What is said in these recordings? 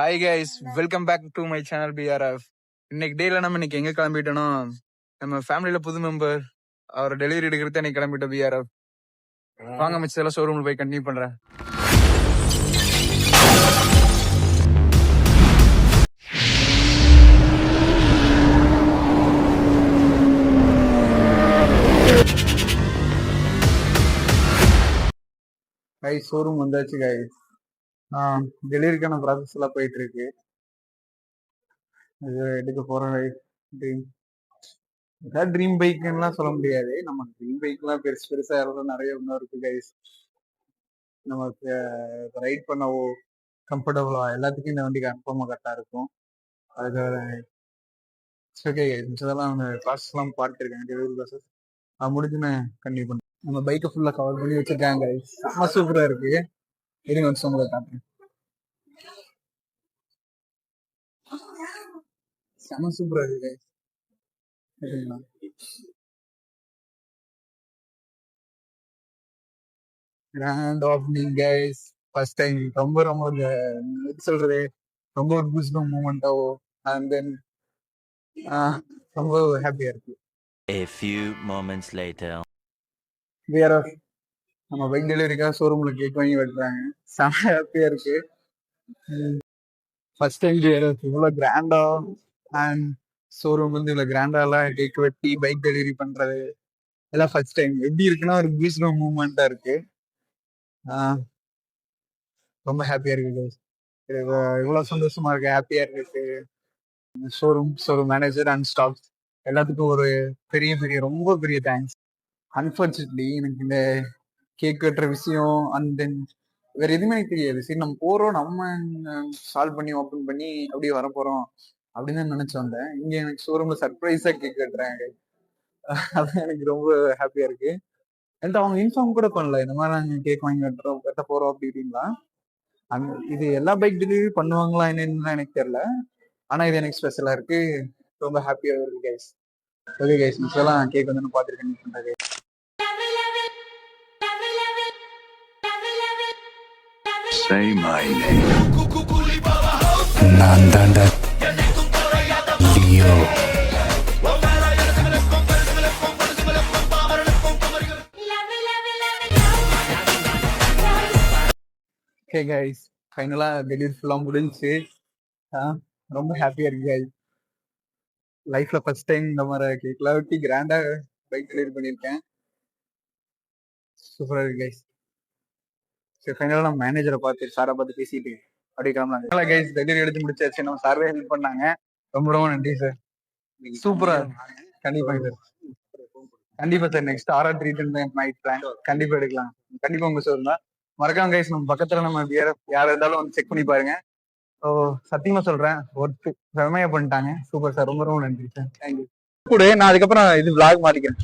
Hi guys, welcome back to my channel PRF. இன்னைக்கு டேல நம்ம இன்னைக்கு எங்க கிளம்பிட்டோம்னா, நம்ம ஃபேமிலியில புது மெம்பர் அவர் டெலிவரி எடுக்கிறது இன்னைக்கு கிளம்பிட்டோம் பிஆர்எஃப். வாங்க மிச்சம் ஷோரூம்ல போய் கண்டினியூ பண்றேன். கைஸ் ஷோரூம் வந்தாச்சு கைஸ். டெலிவரிக்கான ப்ராசஸ் எல்லாம் போயிட்டு இருக்கு. இது எடுக்க போறோம் கைஸ். ட்ரீம் பைக்லாம் சொல்ல முடியாது. நம்ம ட்ரீம் பைக்லாம் பெருசா நிறைய இன்னும் இருக்கு கைஸ். நமக்கு ரைட் பண்ணவோ கம்ஃபர்டபுளா எல்லாத்துக்கும் இந்த வண்டி கன்ஃபார்மா கரெக்டா இருக்கும். அதுக்காக ஓகே இதெல்லாம் ப்ராசஸ்லாம் பார்த்துருக்கேன். டெலிவரி ப்ராசஸ் முடிஞ்சுன்னு கண்டினியூ பண்ணுறேன். நம்ம பைக்கை ஃபுல்லாக கவர் பண்ணி வச்சிருக்காங்க. செம்ம சூப்பராக இருக்கு. இருங்க வந்து உங்களை காட்டுறேன். செம்ம சூப்பராக இருக்கு. சரிங்களா, grand opening guys. First time ரொம்ப ரொம்ப சொல்றது ரொம்ப ஒரு பூஸ்டும் மூமெண்டாவோ அண்ட் தென் ரொம்ப ஹாப்பியா இருக்கு. A few moments later. வேற நம்ம பைக் டெலிவரிக்காக ஷோரூம்ல கேக் வாங்கி வெட்டுறாங்க. செம்ம ஹாப்பியா இருக்கு. ஃபர்ஸ்ட் டைம் இவ்வளோ கிராண்டா அண்ட் ஷோரூம் வந்து இவ்வளோ கிராண்டா எல்லாம் கேக் வெட்டி பைக் டெலிவரி பண்றது எல்லாம் ஃபர்ஸ்ட் டைம். எப்படி இருக்குன்னா ஒரு பூஸ்டும் மூமெண்டா இருக்கு. ரொம்ப ஹாப்பியா இருக்கு. இவ்வளவு சந்தோஷமா இருக்கு, ஹாப்பியா இருக்கு. ஷோரூம் மேனேஜர் அண்ட் ஸ்டாஃப் எல்லாத்துக்கும் ஒரு பெரிய பெரிய ரொம்ப பெரிய தேங்க்ஸ். அன்பார்ச்சுனேட்லி எனக்கு இந்த கேக் வெட்டுற விஷயம் அண்ட் தென் வேற எதுவுமே எனக்கு தெரியாது. சரி நம்ம போறோம், நம்ம சால்வ் பண்ணி ஓப்பன் பண்ணி அப்படியே வர போறோம் அப்படின்னு நினைச்சு வந்தேன். இங்க எனக்கு ஷோரூம்ல சர்ப்ரைஸா கேக் வெட்டுறாங்க. அதான் எனக்கு ரொம்ப ஹாப்பியா இருக்கு. என்கிட்ட அவங்க இன்ஃபார்ம் கூட பண்ணல, இந்த மாதிரி நாங்க கேக் வாங்கி வெட்ட போறோம் அப்படி இப்படிங்களா. இது எல்லா பைக் டெலிவரி பண்ணுவாங்களா என்னன்னு எனக்கு தெரியல. ஆனா இது எனக்கு ஸ்பெஷலா இருக்கு. ரொம்ப ஹாப்பியா இருக்கு கைஸ். ஓகே கைஸ், மிச்சம் கேக் வந்து பாத்துருக்கேன். Say my name. நான் தாண்டா லியோ. ஓகே கைஸ், ஃபைனலா டெலிவரி ஃபுல்லா முடிஞ்சுச்சு. ரொம்ப ஹாப்பியா இருக்கு கைஸ். லைஃப்ல ஃபர்ஸ்ட் டைம் இந்த மாதிரி கேக்லாம் வெட்டி கிராண்டா பைக் டெலிவரி பண்ணியிருக்கேன். சூப்பரா இருக்கு கைஸ். சரி ஃபைனலா நம்ம மேனேஜரை பார்த்து சாரை பார்த்து பேசிட்டு அப்படி கிளம்பலாங்க கைஸ். டெலிவரி எடுத்து முடிச்சாச்சு. நம்ம சார்வே ஹெல்ப் பண்ணாங்க. ரொம்ப ரொம்ப நன்றி சார். சூப்பரா. கண்டிப்பா சார், கண்டிப்பா sir. Next RR 310 night plan கண்டிப்பா எடுக்கலாம். கண்டிப்பா உங்க ஷோர் தான். மறக்காம கைஸ், நம்ம பக்கத்துல நம்ம யார் இருந்தாலும் வந்து செக் பண்ணி பாருங்க. சத்தியமா சொல்றேன், ஒர்த்து செமையா பண்ணிட்டாங்க. சூப்பர் சார், ரொம்ப ரொம்ப நன்றி சார். தேங்க்யூ கூட. நான் அதுக்கப்புறம் இது விளாக் மாத்திக்கிறேன்.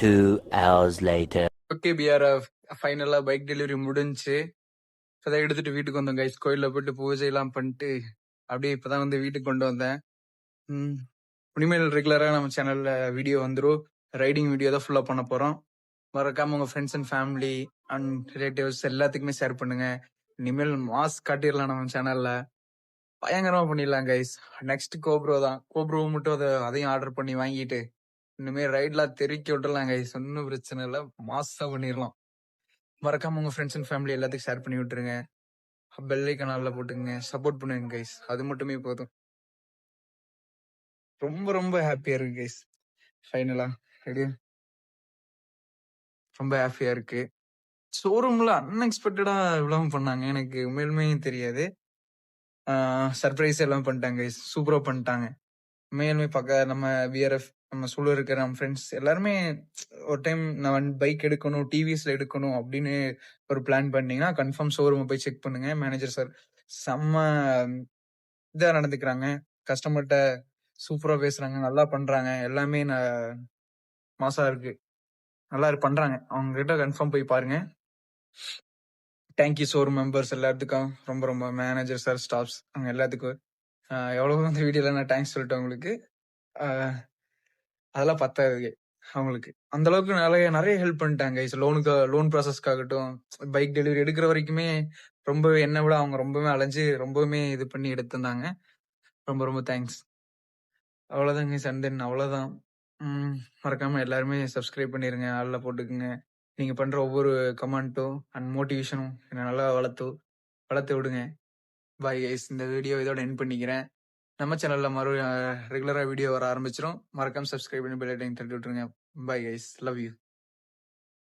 Two hours later. Okay PRF, ஃபைனலா பைக் டெலிவரி முடிஞ்சு இப்பதான் எடுத்துட்டு வீட்டுக்கு வந்தோம் கைஸ். கோயில்ல போயிட்டு பூஜை எல்லாம் பண்ணிட்டு அப்படியே இப்பதான் வந்து வீட்டுக்கு கொண்டு வந்தேன். இனிமேல் ரெகுலரா நம்ம சேனல்ல வீடியோ வந்துடும். ரைடிங் வீடியோ தான் ஃபுல்லா பண்ண போறோம். மறக்காம உங்க friends and family and relatives எல்லாத்துக்குமே ஷேர் பண்ணுங்க. இனிமேல் மாஸ் காட்டிடலாம் நம்ம சேனல்ல. பயங்கரமா பண்ணிடலாம் கைஸ். நெக்ஸ்ட் கோப்ரோ தான். கோப்ரோ மட்டும் அதையும் ஆர்டர் பண்ணி வாங்கிட்டு இனிமேல் ரைட்லாம் தெருக்கி விட்டுலாம் கைஸ். ஒன்னும் பிரச்சனை இல்லை, மாஸா பண்ணிடலாம். மறக்காம உங்க ஃப்ரெண்ட்ஸ் அண்ட் ஃபேமிலி எல்லாத்துக்கும் ஷேர் பண்ணி விட்டுருங்க. பெல் ஐகான்ல போட்டுங்க, சப்போர்ட் பண்ணுங்க கைஸ். அது மட்டுமே போதும். ரொம்ப ரொம்ப ஹாப்பியா இருக்கு கைஸ். ஃபைனலா ரொம்ப ஹாப்பியா இருக்கு. ஷோரூம்ல அன்எக்ஸ்பெக்டடா இவ்வளவு பண்ணாங்க, எனக்கு உண்மையிலுமே தெரியாது. சர்ப்ரைஸ் எல்லாம் பண்ணிட்டாங்க கைஸ். சூப்பரா பண்ணிட்டாங்க. உண்மையிலுமே நம்ம விஆர்எஃப் நம்ம சூழல் இருக்கிற நம்ம ஃப்ரெண்ட்ஸ் எல்லாருமே ஒரு டைம் நான் பைக் எடுக்கணும், டிவிஎஸ்ல எடுக்கணும் அப்படின்னு ஒரு பிளான் பண்ணீங்கன்னா கன்ஃபார்ம் ஷோரூம் போய் செக் பண்ணுங்க. மேனேஜர் சார் செம்ம இதா நடந்துக்கிறாங்க. கஸ்டமர்கிட்ட சூப்பரா பேசுறாங்க, நல்லா பண்றாங்க. எல்லாமே மாசா இருக்கு, நல்லா பண்றாங்க. அவங்க கிட்ட கன்ஃபார்ம் போய் பாருங்க. தேங்க்யூ ஷோரூம் மெம்பர்ஸ் எல்லாத்துக்கும் ரொம்ப ரொம்ப, மேனேஜர் சார், ஸ்டாஃப்ஸ் அவங்க எல்லாத்துக்கும் எவ்வளவோ வந்து வீடியோல நான் தேங்க்ஸ் சொல்லிட்டேன் உங்களுக்கு. ஆஹ் அதெல்லாம் பத்தாது அவங்களுக்கு. அந்த அளவுக்கு நிறைய ஹெல்ப் பண்ணிட்டாங்க. லோன் ப்ராசஸ்க்காகட்டும், பைக் டெலிவரி எடுக்கிற வரைக்குமே ரொம்பவே என்னை விட அவங்க ரொம்பவே அலைஞ்சு ரொம்பவுமே இது பண்ணி எடுத்திருந்தாங்க. ரொம்ப ரொம்ப தேங்க்ஸ். அவ்வளவுதாங்க. சண்டேன் அவ்வளவுதான். மறக்காம எல்லாருமே சப்ஸ்கிரைப் பண்ணிருங்க, ஆள்ல போட்டுக்குங்க. நீங்க பண்ற ஒவ்வொரு கமெண்ட்டும் அண்ட் மோட்டிவேஷனும் என்ன நல்லா வளர்த்து விடுங்க. Bye guys. இந்த வீடியோ இதோட எண்ட் பண்ணிக்கிறேன். நம்ம சேனல்ல ரெகுலரா வீடியோ வர ஆரம்பிச்சிடும். மறக்காம சப்ஸ்கிரைப் பண்ணி பெல் ஐகான் தட்டி விட்டுருங்க. Bye guys. Love you.